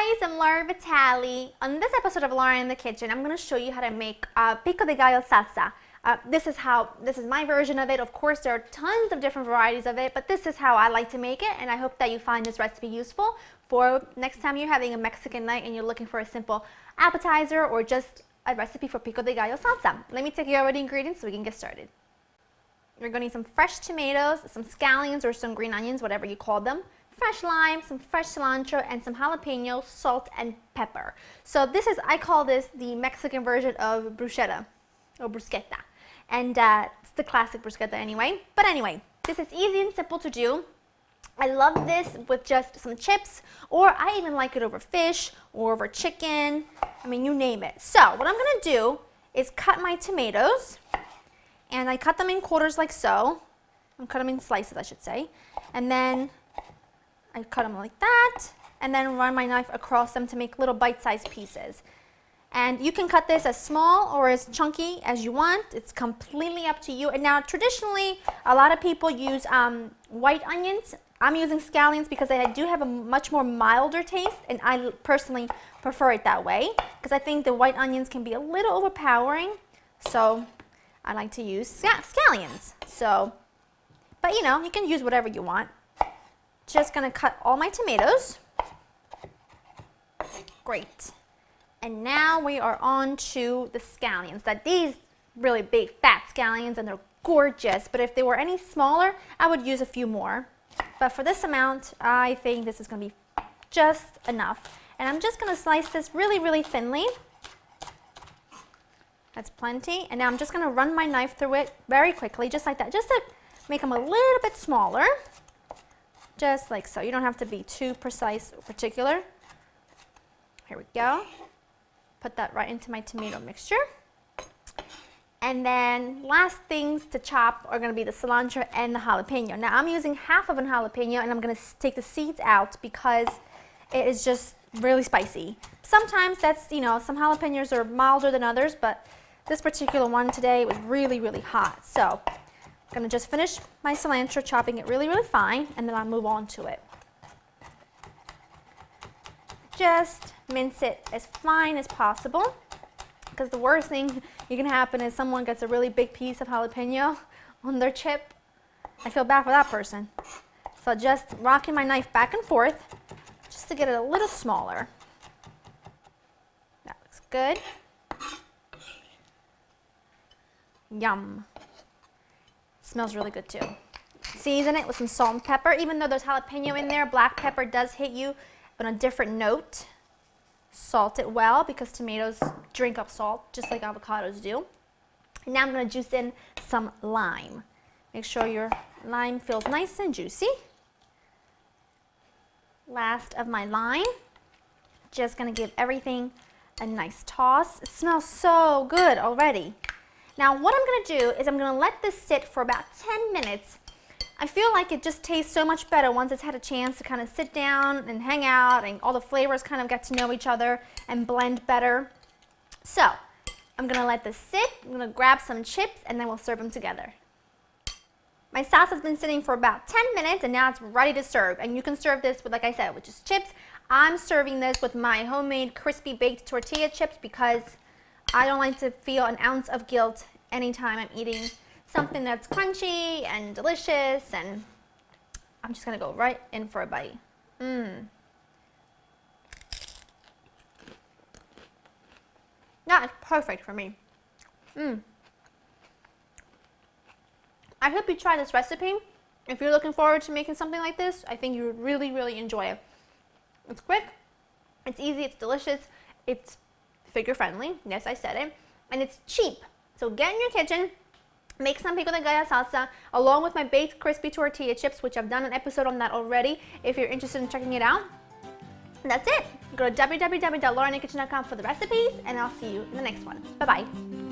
Hi guys, I'm Laura Vitale. On this episode of Laura in the Kitchen, I'm going to show you how to make Pico de Gallo Salsa. This is my version of it. Of course, there are tons of different varieties of it, but this is how I like to make it, and I hope that you find this recipe useful for next time you're having a Mexican night and you're looking for a simple appetizer or just a recipe for Pico de Gallo Salsa. Let me take you over the ingredients so we can get started. You're going to need some fresh tomatoes, some scallions or some green onions, whatever you call them, fresh lime, some fresh cilantro, and some jalapenos, salt, and pepper. So I call this the Mexican version of bruschetta, or bruschetta. And it's the classic bruschetta anyway. But anyway, this is easy and simple to do. I love this with just some chips, or I even like it over fish, or over chicken, I mean, you name it. So what I'm gonna do is cut my tomatoes, and I cut them in quarters like so. I cut them in slices, I should say. And then I cut them like that, and then run my knife across them to make little bite-sized pieces. And you can cut this as small or as chunky as you want. It's completely up to you. And now, traditionally, a lot of people use white onions. I'm using scallions because they do have a much more milder taste, and I personally prefer it that way because I think the white onions can be a little overpowering. So I like to use scallions. So, but you know, you can use whatever you want. Just gonna cut all my tomatoes. Great. And now we are on to the scallions. These really big fat scallions, and they're gorgeous, but if they were any smaller, I would use a few more. But for this amount, I think this is gonna be just enough. And I'm just gonna slice this really, really thinly. That's plenty. And now I'm just gonna run my knife through it very quickly, just like that, just to make them a little bit smaller. Just like so. You don't have to be too precise or particular. Here we go. Put that right into my tomato mixture. And then last things to chop are going to be the cilantro and the jalapeno. Now I'm using half of a jalapeno, and I'm going to take the seeds out because it is just really spicy. Sometimes that's, you know, some jalapenos are milder than others, but this particular one today was really, really hot. So I'm going to just finish my cilantro, chopping it really, really fine, and then I'll move on to it. Just mince it as fine as possible, because the worst thing you can happen is someone gets a really big piece of jalapeno on their chip. I feel bad for that person. So just rocking my knife back and forth just to get it a little smaller. That looks good. Yum. Smells really good too. Season it with some salt and pepper. Even though there's jalapeno in there, black pepper does hit you on a different note. Salt it well because tomatoes drink up salt just like avocados do. And now I'm going to juice in some lime. Make sure your lime feels nice and juicy. Last of my lime. Just going to give everything a nice toss. It smells so good already. Now what I'm going to do is I'm going to let this sit for about 10 minutes. I feel like it just tastes so much better once it's had a chance to kind of sit down and hang out, and all the flavors kind of get to know each other and blend better. So I'm going to let this sit. I'm going to grab some chips, and then we'll serve them together. My sauce has been sitting for about 10 minutes, and now it's ready to serve. And you can serve this with, like I said, with just chips. I'm serving this with my homemade crispy baked tortilla chips because I don't like to feel an ounce of guilt anytime I'm eating something that's crunchy and delicious, and I'm just gonna go right in for a bite. That is perfect for me. I hope you try this recipe. If you're looking forward to making something like this, I think you would really, really enjoy it. It's quick, it's easy, it's delicious, it's figure friendly, yes, I said it, and it's cheap. So get in your kitchen, make some Pico de Gallo salsa along with my baked crispy tortilla chips, which I've done an episode on that already if you're interested in checking it out. And that's it. Go to www.laureandthekitchen.com for the recipes, and I'll see you in the next one. Bye-bye.